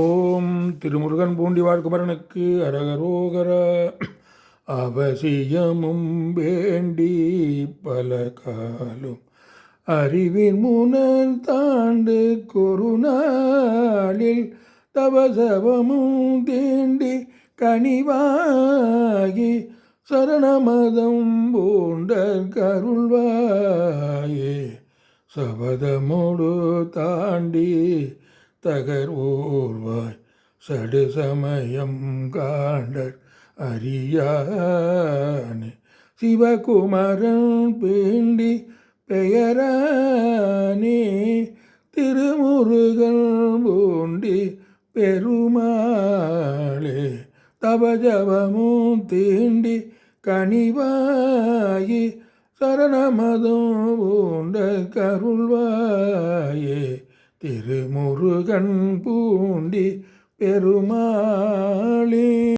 ஓம் திருமுருகன் பூண்டி வாழ்குமரனுக்கு அரகரோகர. அவசியமும் வேண்டி பல காலம் அறிவின் முனர் தாண்டு கொருநாளில் தவசவமும் தீண்டி கனிவாகி சரணமதம் பூண்ட கருள்வாயே. சபதமோடு தாண்டி தகர்வோர்வாய் சடு சமயம் காண்டர் அறியானே. சிவகுமரன் பேண்டி பெயரானே திருமுருகன் பூண்டி பெருமாளே. தபஜபமும் தீண்டி கனிவாயி சரணமதும் பூண்ட கருள்வாயே. திருமுருகன் பூண்டி பெருமாளே.